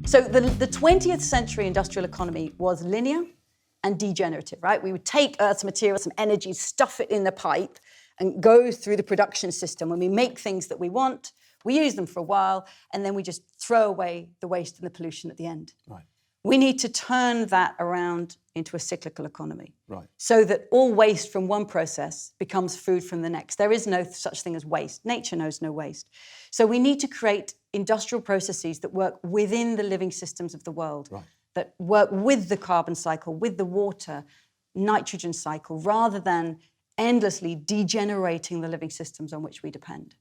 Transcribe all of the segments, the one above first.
So the 20th century industrial economy was linear and degenerative, right? We would take Earth's materials, some energy, stuff it in the pipe, and go through the production system. When we make things that we want, we use them for a while, and then we just throw away the waste and the pollution at the end. Right. We need to turn that around into a cyclical economy. Right. So that all waste from one process becomes food from the next. There is no such thing as waste. Nature knows no waste. So we need to create industrial processes that work within the living systems of the world, right, that work with the carbon cycle, with the water, nitrogen cycle, rather than endlessly degenerating the living systems on which we depend.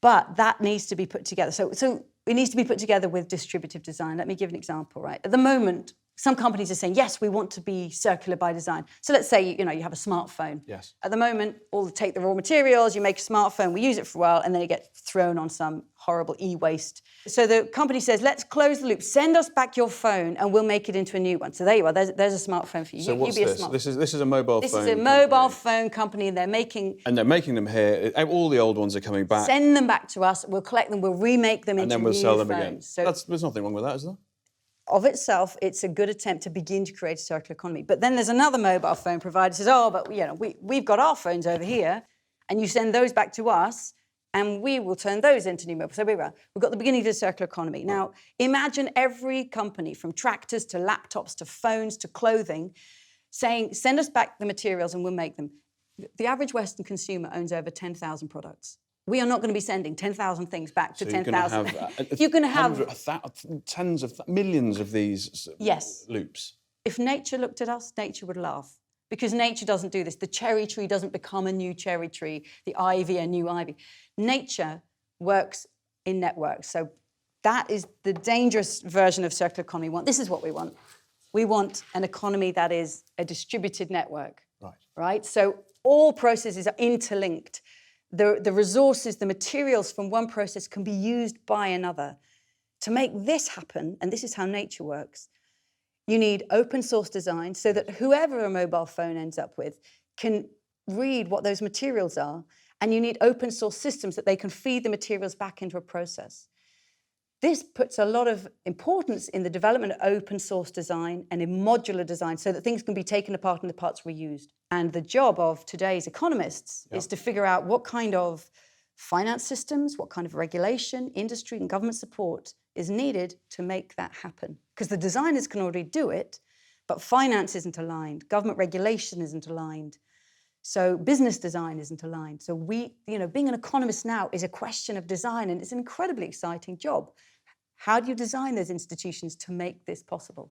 But that needs to be put together. So it needs to be put together with distributive design. Let me give an example, right? At the moment, some companies are saying, yes, we want to be circular by design. So let's say, you have a smartphone. Yes. At the moment, take the raw materials, you make a smartphone, we use it for a while, and then it gets thrown on some horrible e-waste. So the company says, let's close the loop, send us back your phone, and we'll make it into a new one. So there you are, there's a smartphone for you. So what's this? This is a mobile phone. This is a mobile phone company, and they're making... And they're making them here. All the old ones are coming back. Send them back to us, we'll collect them, we'll remake them into new phones. And then we'll sell them again. So there's nothing wrong with that, is there? Of itself, it's a good attempt to begin to create a circular economy. But then there's another mobile phone provider who says, oh, but we've got our phones over here, and you send those back to us, and we will turn those into new mobile. So we've got the beginning of the circular economy. Now, imagine every company, from tractors to laptops to phones to clothing, saying, send us back the materials and we'll make them. The average Western consumer owns over 10,000 products. We are not going to be sending 10,000 things back to 10,000. You're going to have tens of millions of these loops. If nature looked at us, nature would laugh. Because nature doesn't do this. The cherry tree doesn't become a new cherry tree, the ivy a new ivy. Nature works in networks. So that is the dangerous version of circular economy. This is what we want. We want an economy that is a distributed network. Right? So all processes are interlinked. The resources, the materials from one process can be used by another. To make this happen, and this is how nature works, you need open source design so that whoever a mobile phone ends up with can read what those materials are, and you need open source systems that they can feed the materials back into a process. This puts a lot of importance in the development of open source design and in modular design so that things can be taken apart and the parts reused. And the job of today's economists is to figure out what kind of finance systems, what kind of regulation, industry and government support is needed to make that happen. Because the designers can already do it, but finance isn't aligned, government regulation isn't aligned, so business design isn't aligned. So being an economist now is a question of design, and it's an incredibly exciting job. How do you design those institutions to make this possible?